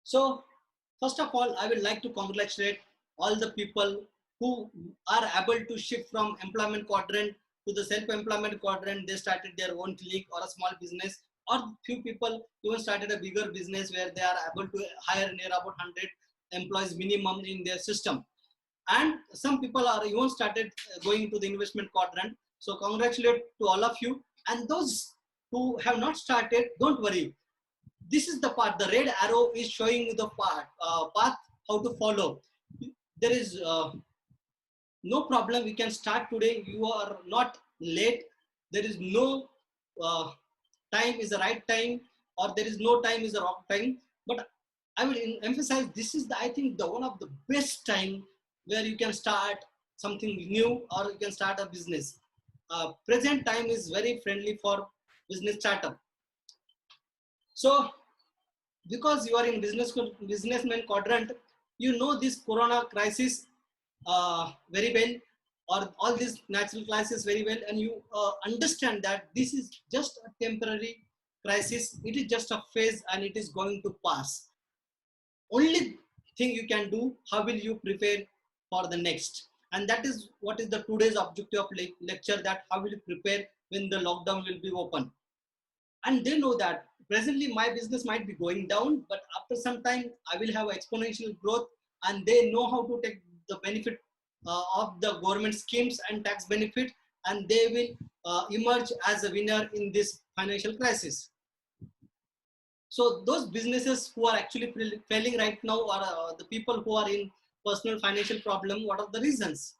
So first of all, I would like to congratulate all the people who are able to shift from employment quadrant to the self-employment quadrant. They started their own clinic or a small business, or few people even started a bigger business where they are able to hire near about 100 employees minimum in their system. And some people are even started going to the investment quadrant. So congratulate to all of you. And those who have not started, don't worry. This is the part. The red arrow is showing you the path how to follow. There is no problem. We can start today. You are not late. There is no time is the right time, or there is no time is the wrong time. But I will emphasize this is the, I think, the one of the best time where you can start something new or you can start a business. Present time is very friendly for business startup. So because you are in businessman quadrant, you know this corona crisis very well, or all these natural crises very well, and you understand that this is just a temporary crisis. It is just a phase and it is going to pass. Only thing you can do, how will you prepare for the next? And that is what is the today's objective of lecture, that how will you prepare when the lockdown will be open. And they know that presently my business might be going down, but after some time I will have exponential growth, and they know how to take the benefit of the government schemes and tax benefit, and they will emerge as a winner in this financial crisis. So those businesses who are actually failing right now are the people who are in personal financial problem. What are the reasons?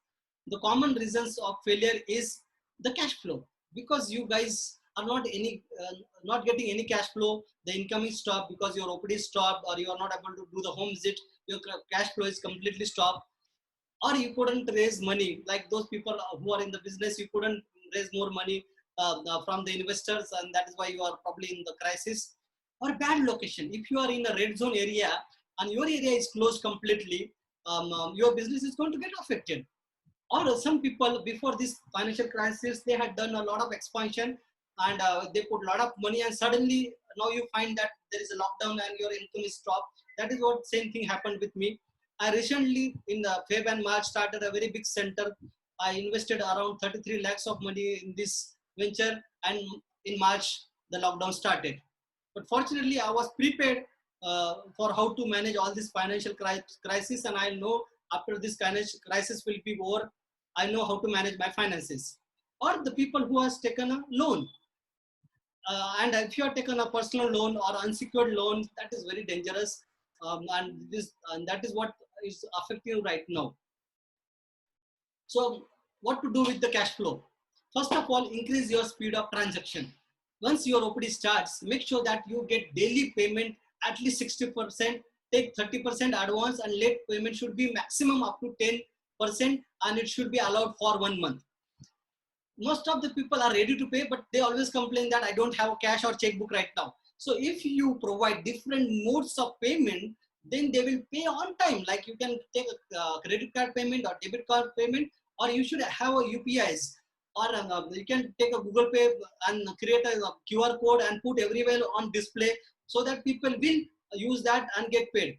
The common reasons of failure is the cash flow, because you guys are not getting any cash flow. The income is stopped because your OPD is stopped, or you are not able to do the home visit. Your cash flow is completely stopped, or you couldn't raise money. Like those people who are in the business, you couldn't raise more money from the investors, and that is why you are probably in the crisis. Or bad location. If you are in a red zone area and your area is closed completely, your business is going to get affected. Or some people before this financial crisis, they had done a lot of expansion, and they put a lot of money, and suddenly now you find that there is a lockdown and your income is stopped. That is what same thing happened with me. I recently in the Feb and March started a very big center. I invested around 33 lakhs of money in this venture, and in March the lockdown started. But fortunately, I was prepared for how to manage all this financial crisis, and I know after this crisis will be over, I know how to manage my finances. Or the people who has taken a loan, and if you have taken a personal loan or unsecured loan, that is very dangerous, and that is what is affecting you right now. So what to do with the cash flow? First of all, increase your speed of transaction. Once your OPD starts, make sure that you get daily payment at least 60%, take 30% advance, and late payment should be maximum up to 10%, and it should be allowed for 1 month. Most of the people are ready to pay, but they always complain that I don't have cash or checkbook right now. So if you provide different modes of payment, then they will pay on time. Like you can take a credit card payment or debit card payment, or you should have a UPIs, or you can take a Google Pay and create a QR code and put everywhere on display, so that people will use that and get paid.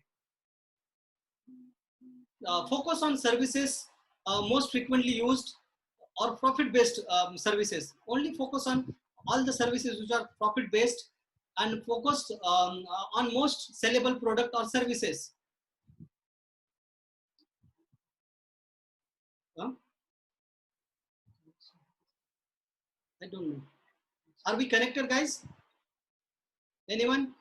Focus on services most frequently used, or profit-based services. Only focus on all the services which are profit-based, and focus on most sellable product or services. I don't know. Are we connected, guys? Anyone?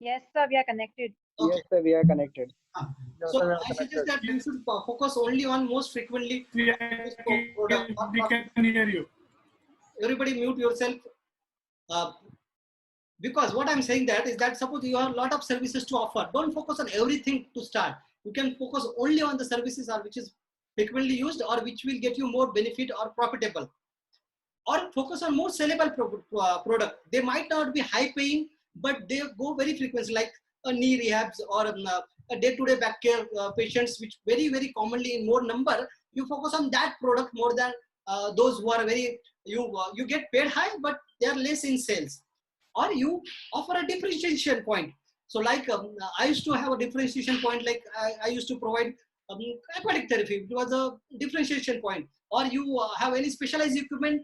Yes, sir, we are connected. Okay. Yes, sir, we are connected. So I suggest that you should focus only on most frequently used product. We can hear you. Everybody mute yourself. Because what I'm saying that is that suppose you have a lot of services to offer, don't focus on everything to start. You can focus only on the services or which is frequently used, or which will get you more benefit or profitable. Or focus on more sellable product. They might not be high paying, but they go very frequently, like knee rehabs or a day-to-day back care patients, which very commonly in more number. You focus on that product more than those who are very, you get paid high, but they are less in sales. Or you offer a differentiation point. So like I used to have a differentiation point, like I used to provide aquatic therapy. It was a differentiation point. Or you have any specialized equipment,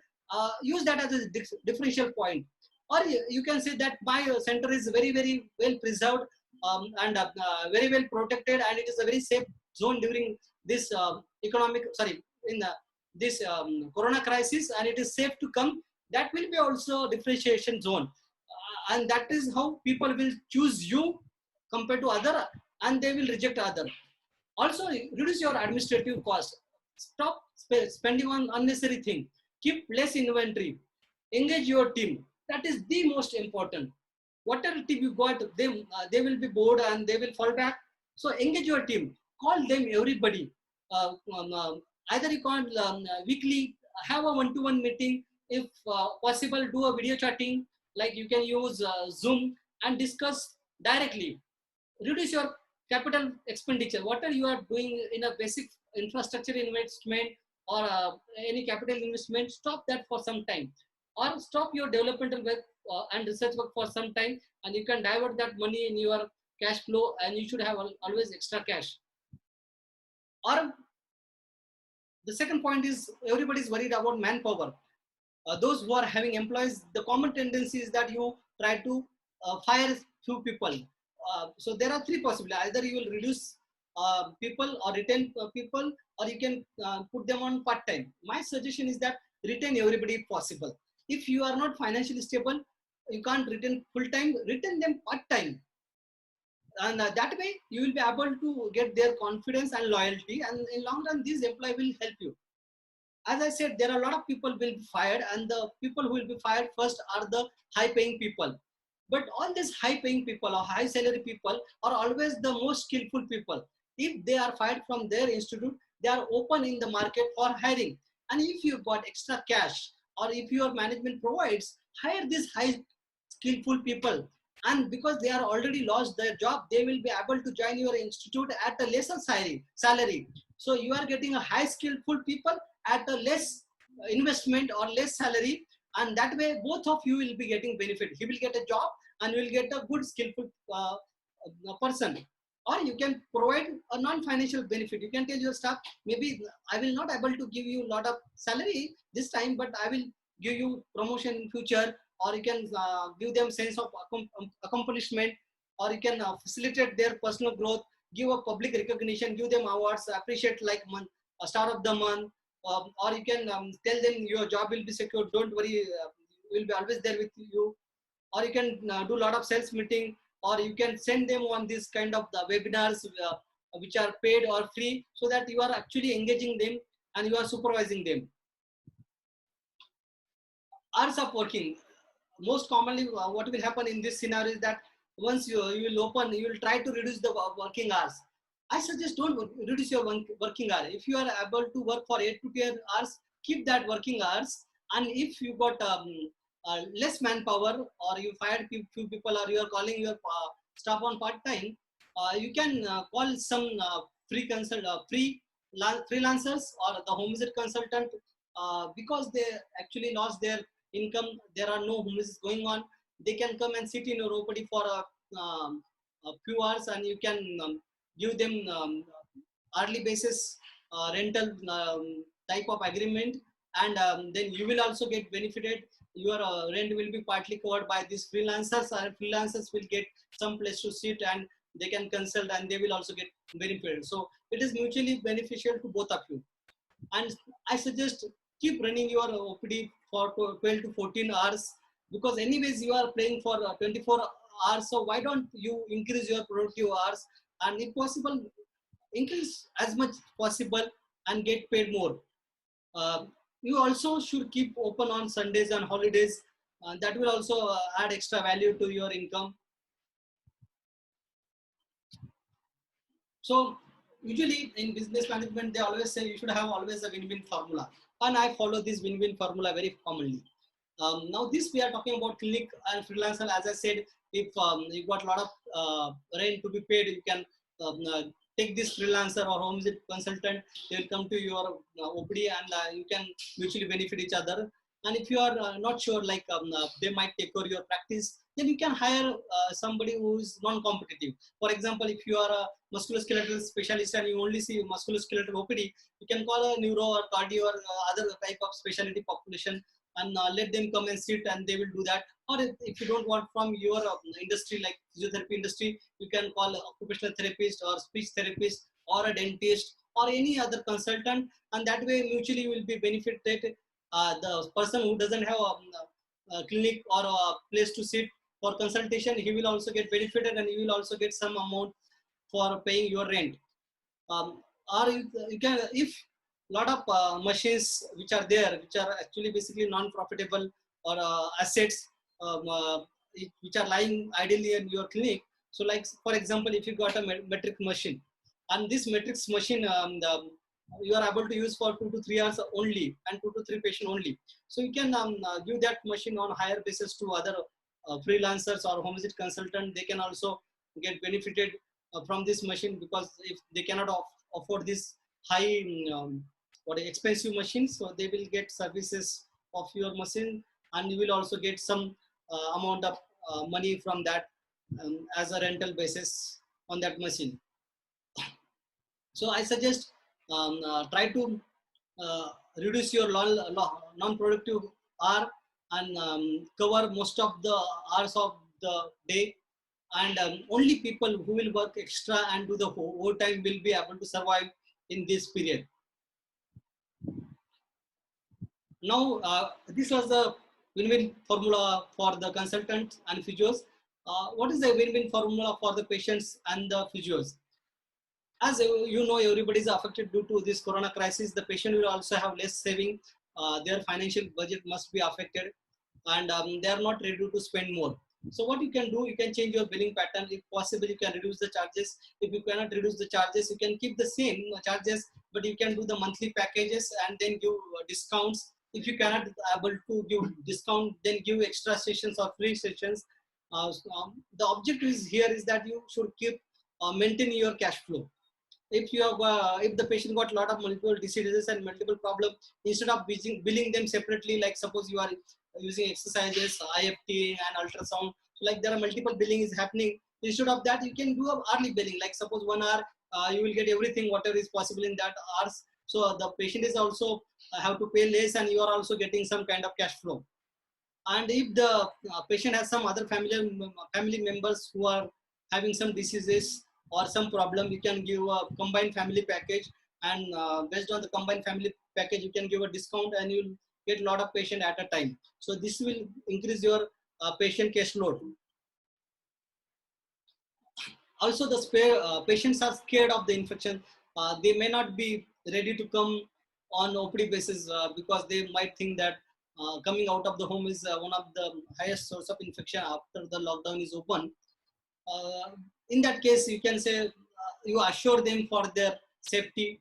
use that as a differential point. Or you can say that my center is very, very well preserved, and very well protected, and it is a very safe zone during this economic, sorry, in this corona crisis, and it is safe to come. That will be also differentiation zone. And that is how people will choose you compared to other, and they will reject other. Also, reduce your administrative cost. Stop spending on unnecessary thing. Keep less inventory. Engage your team. That is the most important. Whatever team you got, they will be bored and they will fall back. So engage your team. Call them everybody. Either you call weekly, have a one-to-one meeting. If possible, do a video chatting. Like you can use Zoom and discuss directly. Reduce your capital expenditure. Whatever you are doing in a basic infrastructure investment or any capital investment, stop that for some time, or stop your developmental work and research work for some time, and you can divert that money in your cash flow, and you should have always extra cash. Or the second point is, everybody is worried about manpower. Those who are having employees, the common tendency is that you try to fire few people. So there are three possibilities. Either you will reduce people or retain people, or you can put them on part-time. My suggestion is that retain everybody if possible. If you are not financially stable, you can't retain full-time, retain them part-time. And that way you will be able to get their confidence and loyalty, and in long run these employees will help you. As I said, there are a lot of people will be fired, and the people who will be fired first are the high paying people. But all these high paying people or high salary people are always the most skillful people. If they are fired from their institute, they are open in the market for hiring. And if you got extra cash, or if your management provides, hire these high skillful people. And because they are already lost their job, they will be able to join your institute at a lesser salary. So you are getting a high skillful people at a less investment or less salary, and that way both of you will be getting benefit. He will get a job and will get a good skillful person. Or you can provide a non-financial benefit. You can tell your staff, maybe I will not able to give you a lot of salary this time, but I will give you promotion in future. Or you can give them sense of accomplishment, or you can facilitate their personal growth, give a public recognition, give them awards, appreciate like star of the month. Or you can tell them your job will be secure, don't worry, we will be always there with you. Or you can do a lot of sales meeting, or you can send them on this kind of the webinars which are paid or free, so that you are actually engaging them and you are supervising them. Hours of working. Most commonly what will happen in this scenario is that once you will try to reduce the working hours. I suggest don't reduce your working hour. If you are able to work for 8 to 10 hours, keep that working hours. And if you got less manpower, or you fired few people, or you are calling your staff on part time, you can call some freelancers or the home visit consultant, because they actually lost their income. There are no home visits going on. They can come and sit in your OPD for a few hours, and you can give them hourly basis rental type of agreement, and then you will also get benefited. Your rent will be partly covered by these freelancers, and freelancers will get some place to sit, and they can consult, and they will also get benefited. So it is mutually beneficial to both of you. And I suggest keep running your OPD for 12 to 14 hours, because anyways you are playing for 24 hours. So why don't you increase your productive hours, and if possible, increase as much possible and get paid more. You also should keep open on Sundays and holidays. That will also add extra value to your income. So usually in business management, they always say you should have always a win-win formula. And I follow this win-win formula very commonly. Now this we are talking about clinic and freelancer. As I said, if you got a lot of rent to be paid, you can take this freelancer or home visit consultant. They will come to your OPD, and you can mutually benefit each other. And if you are not sure, like they might take over your practice, then you can hire somebody who is non-competitive. For example, if you are a musculoskeletal specialist and you only see musculoskeletal OPD, you can call a neuro or cardio or other type of specialty population, and let them come and sit and they will do that. Or if you don't want from your industry, like physiotherapy industry, you can call an occupational therapist or speech therapist or a dentist or any other consultant, and that way mutually you will be benefited. The person who doesn't have a clinic or a place to sit for consultation, he will also get benefited, and you will also get some amount for paying your rent. Or you can, if lot of machines which are there, which are actually basically non-profitable or assets, which are lying idly in your clinic. So like, for example, if you got a metric machine, and this metrics machine, you are able to use for 2 to 3 hours only, and 2 to 3 patient only. So you can give that machine on higher basis to other freelancers or home visit consultant. They can also get benefited from this machine, because if they cannot afford this high what expensive machines, so they will get services of your machine, and you will also get some amount of money from that as a rental basis on that machine. So I suggest try to reduce your non-productive hour, and cover most of the hours of the day, and only people who will work extra and do the overtime will be able to survive in this period. Now, this was the win-win formula for the consultants and physios. What is the win-win formula for the patients and the physios? As you know, everybody is affected due to this corona crisis. The patient will also have less saving. Their financial budget must be affected, and they are not ready to spend more. So what you can do, you can change your billing pattern. If possible, you can reduce the charges. If you cannot reduce the charges, you can keep the same charges, but you can do the monthly packages and then give discounts. If you cannot able to give discount, then give extra sessions or free sessions. The objective is here is that you should keep maintain your cash flow. If you have if the patient got a lot of multiple diseases and multiple problems, instead of billing them separately, like suppose you are using exercises, IFT and ultrasound, so like there are multiple billing is happening. Instead of that, you can do a early billing, like suppose 1 hour you will get everything whatever is possible in that hours. So the patient is also have to pay less, and you are also getting some kind of cash flow. And if the patient has some other family members who are having some diseases or some problem, you can give a combined family package, and based on the combined family package, you can give a discount, and you'll get a lot of patient at a time. So this will increase your patient cash load. Also, the patients are scared of the infection. They may not be ready to come on OPD basis, because they might think that coming out of the home is one of the highest source of infection after the lockdown is open. In that case, you can say you assure them for their safety,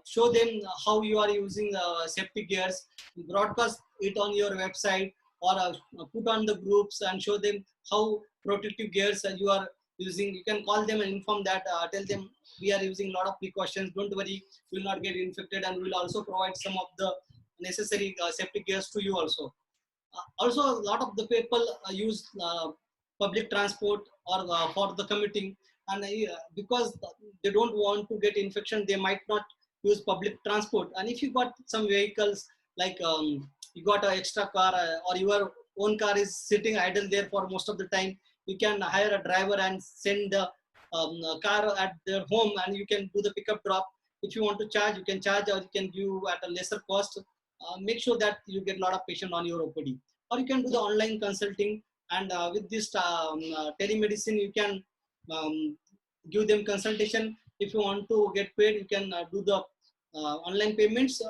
show them how you are using safety gears, broadcast it on your website, or put on the groups and show them how protective gears you are using. You can call them and inform that, tell them we are using a lot of precautions, don't worry, you will not get infected, and we will also provide some of the necessary safety gears to you also. Also, a lot of the people use public transport or for the commuting, and because they don't want to get infection, they might not use public transport. And if you got some vehicles, like you got an extra car, or your own car is sitting idle there for most of the time, you can hire a driver and send the car at their home, and you can do the pickup drop. If you want to charge, you can charge, or you can give at a lesser cost. Make sure that you get a lot of patient on your OPD. Or you can do the online consulting, and with this telemedicine, you can give them consultation. If you want to get paid, you can do the online payments,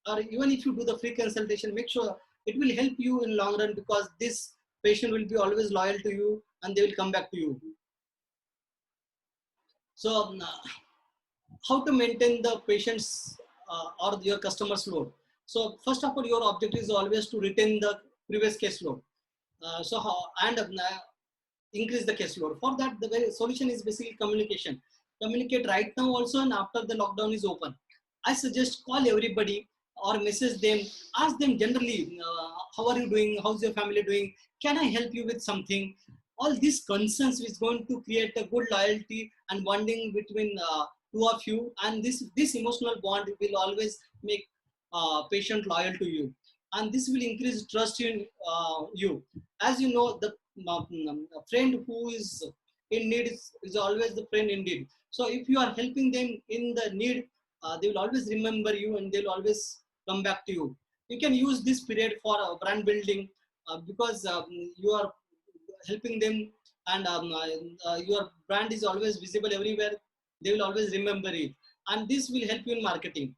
or even if you do the free consultation, make sure it will help you in long run, because this patient will be always loyal to you, and they will come back to you. So how to maintain the patients or your customers load? So first of all, your objective is always to retain the previous case load. And increase the case load. For that, the very solution is basically communication. Communicate right now also, and after the lockdown is open. I suggest call everybody or message them, ask them generally, how are you doing, how's your family doing, can I help you with something. All these concerns is going to create a good loyalty and bonding between two of you, and this emotional bond will always make patient loyal to you, and this will increase trust in you. As you know, the friend who is in need is always the friend indeed. So if you are helping them in the need, they will always remember you and they will always come back to you. You can use this period for brand building, because you are helping them, and your brand is always visible everywhere. They will always remember it, and this will help you in marketing.